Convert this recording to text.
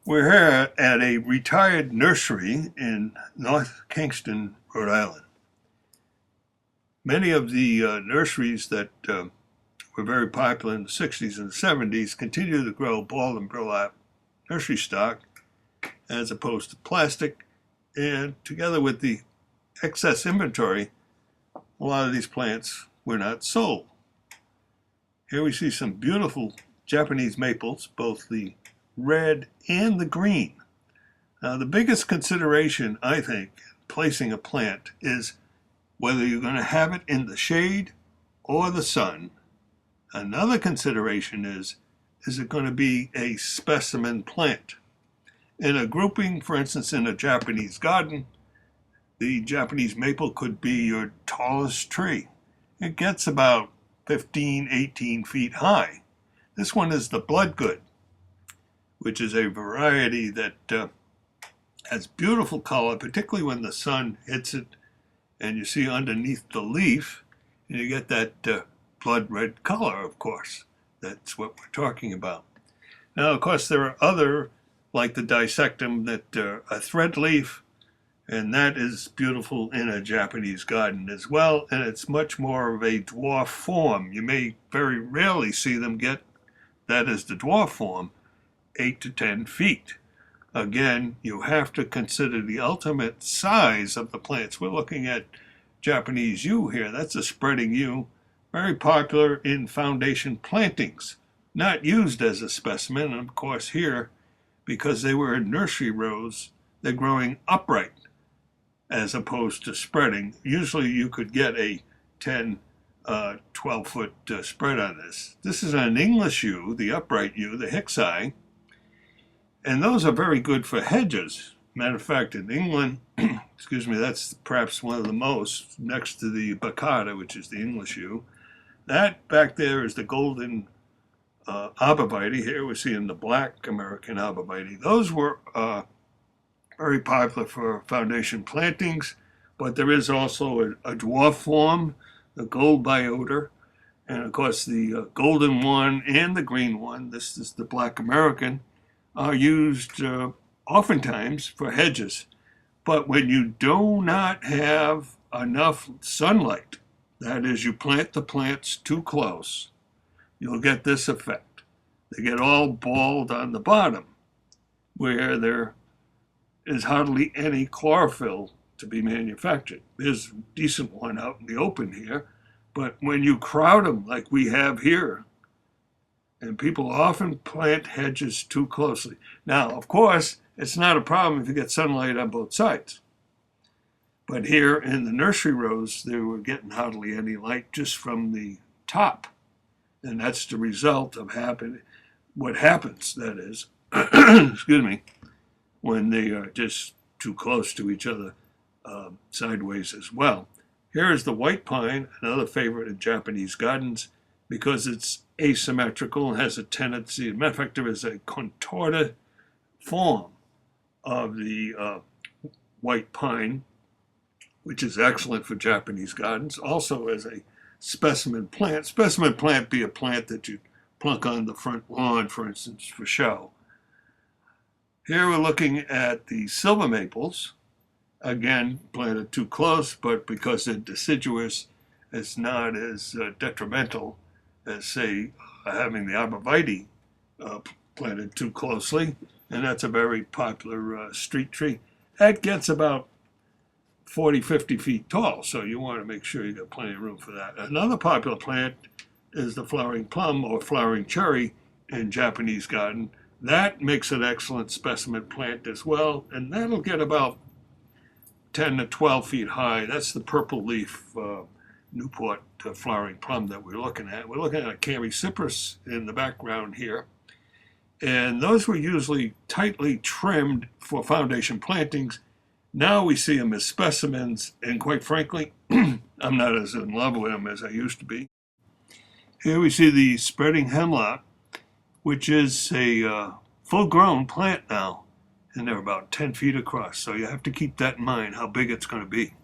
We're here at a retired nursery in North Kingston, Rhode Island. Many of the nurseries that were very popular in the 60s and 70s continue to grow ball and burlap nursery stock as opposed to plastic, and together with the excess inventory, a lot of these plants were not sold. Here we see some beautiful Japanese maples, both the red and the green. Now, the biggest consideration, I think, placing a plant is whether you're going to have it in the shade or the sun. Another consideration is it going to be a specimen plant? In a grouping, for instance, in a Japanese garden, the Japanese maple could be your tallest tree. It gets about 15, 18 feet high. This one is the bloodgood, which is a variety that has beautiful color, particularly when the sun hits it and you see underneath the leaf, and you get that blood red color, of course. That's what we're talking about. Now, of course, there are other, like the dissectum, that a thread leaf, and that is beautiful in a Japanese garden as well, and it's much more of a dwarf form. You may very rarely see them get that as the dwarf form, 8 to 10 feet. Again, you have to consider the ultimate size of the plants. We're looking at Japanese yew here. That's a spreading yew, very popular in foundation plantings, not used as a specimen. And of course here, because they were in nursery rows, they're growing upright as opposed to spreading. Usually you could get a 10, 12-foot spread on this. This is an English yew, the upright yew, the Hicksii. And those are very good for hedges. Matter of fact, in England, excuse me, that's perhaps one of the most, next to the baccata, which is the English yew. That back there is the golden arborvitae. Here we're seeing the black American arborvitae. Those were very popular for foundation plantings, but there is also a dwarf form, the gold biota, and of course the golden one and the green one, this is the black American, are used oftentimes for hedges. But when you do not have enough sunlight, that is, you plant the plants too close, you'll get this effect. They get all bald on the bottom, where there is hardly any chlorophyll to be manufactured. There's a decent one out in the open here, but when you crowd them like we have here, and people often plant hedges too closely. Now, of course, it's not a problem if you get sunlight on both sides. But here in the nursery rows, they were getting hardly any light just from the top. And that's the result of what happens, that is, excuse me, when they are just too close to each other sideways as well. Here is the white pine, another favorite in Japanese gardens, because it's asymmetrical and has a tendency, as a matter of fact, there is a contorted form of the white pine, which is excellent for Japanese gardens, also as a specimen plant. Specimen plant be a plant that you plunk on the front lawn, for instance, for show. Here we're looking at the silver maples, again, planted too close, but because they're deciduous, it's not as detrimental as, say, having the arborvitae planted too closely, and that's a very popular street tree. That gets about 40, 50 feet tall, so you want to make sure you got plenty of room for that. Another popular plant is the flowering plum or flowering cherry in Japanese garden. That makes an excellent specimen plant as well, and that'll get about 10 to 12 feet high. That's the purple leaf Newport flowering plum that we're looking at. We're looking at a Carycypris in the background here. And those were usually tightly trimmed for foundation plantings. Now we see them as specimens, and quite frankly, I'm not as in love with them as I used to be. Here we see the spreading hemlock, which is a full-grown plant now, and they're about 10 feet across. So you have to keep that in mind, how big it's going to be.